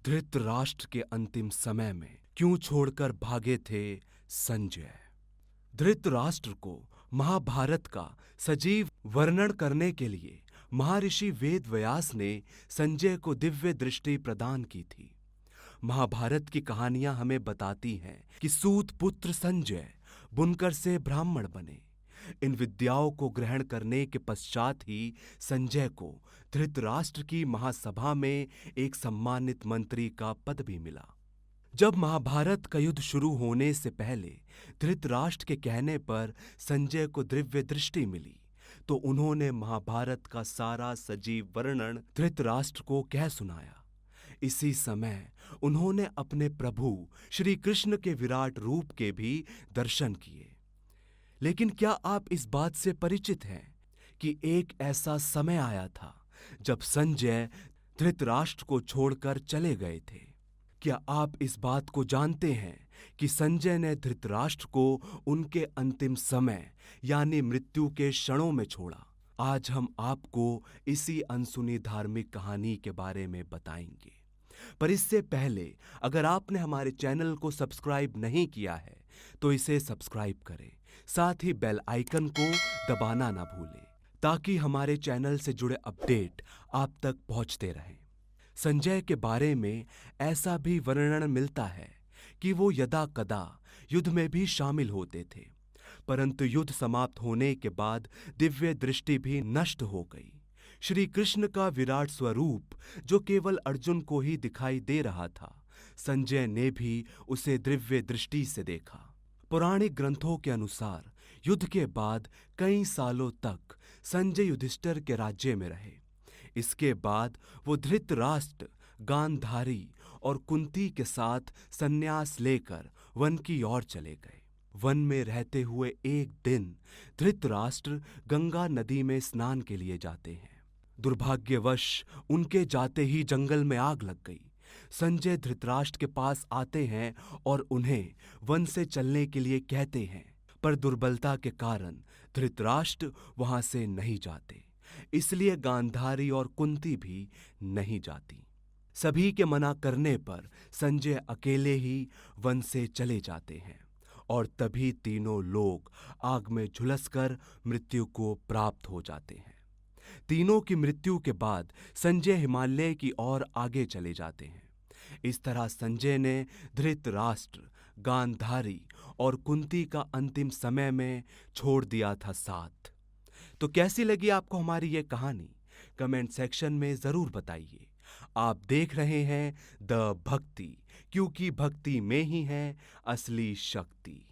धृतराष्ट्र के अंतिम समय में क्यों छोड़कर भागे थे संजय। धृतराष्ट्र को महाभारत का सजीव वर्णन करने के लिए महर्षि वेदव्यास ने संजय को दिव्य दृष्टि प्रदान की थी। महाभारत की कहानियां हमें बताती हैं कि सूत पुत्र संजय बुनकर से ब्राह्मण बने। इन विद्याओं को ग्रहण करने के पश्चात ही संजय को धृतराष्ट्र की महासभा में एक सम्मानित मंत्री का पद भी मिला। जब महाभारत का युद्ध शुरू होने से पहले धृतराष्ट्र के कहने पर संजय को दिव्य दृष्टि मिली, तो उन्होंने महाभारत का सारा सजीव वर्णन धृतराष्ट्र को कह सुनाया। इसी समय उन्होंने अपने प्रभु श्री कृष्ण के विराट रूप के भी दर्शन किए। लेकिन क्या आप इस बात से परिचित हैं कि एक ऐसा समय आया था जब संजय धृतराष्ट्र को छोड़कर चले गए थे? क्या आप इस बात को जानते हैं कि संजय ने धृतराष्ट्र को उनके अंतिम समय यानी मृत्यु के क्षणों में छोड़ा? आज हम आपको इसी अनसुनी धार्मिक कहानी के बारे में बताएंगे। पर इससे पहले अगर आपने हमारे चैनल को सब्सक्राइब नहीं किया है तो इसे सब्सक्राइब करें, साथ ही बेल आइकन को दबाना ना भूलें ताकि हमारे चैनल से जुड़े अपडेट आप तक पहुंचते रहें। संजय के बारे में ऐसा भी वर्णन मिलता है कि वो यदा कदा युद्ध में भी शामिल होते थे, परंतु युद्ध समाप्त होने के बाद दिव्य दृष्टि भी नष्ट हो गई। श्री कृष्ण का विराट स्वरूप जो केवल अर्जुन को ही दिखाई दे रहा था, संजय ने भी उसे दिव्य दृष्टि से देखा। पौराणिक ग्रंथों के अनुसार युद्ध के बाद कई सालों तक संजय युधिष्ठिर के राज्य में रहे। इसके बाद वो धृतराष्ट्र, गांधारी और कुंती के साथ संन्यास लेकर वन की ओर चले गए। वन में रहते हुए एक दिन धृतराष्ट्र गंगा नदी में स्नान के लिए जाते हैं। दुर्भाग्यवश उनके जाते ही जंगल में आग लग गई। संजय धृतराष्ट्र के पास आते हैं और उन्हें वन से चलने के लिए कहते हैं, पर दुर्बलता के कारण धृतराष्ट्र वहां से नहीं जाते। इसलिए गांधारी और कुंती भी नहीं जाती। सभी के मना करने पर संजय अकेले ही वन से चले जाते हैं और तभी तीनों लोग आग में झुलसकर मृत्यु को प्राप्त हो जाते हैं। तीनों की मृत्यु के बाद संजय हिमालय की ओर आगे चले जाते हैं। इस तरह संजय ने धृतराष्ट्र, गांधारी और कुंती का अंतिम समय में छोड़ दिया था साथ। तो कैसी लगी आपको हमारी ये कहानी? कमेंट सेक्शन में जरूर बताइए। आप देख रहे हैं द भक्ति, क्योंकि भक्ति में ही है असली शक्ति।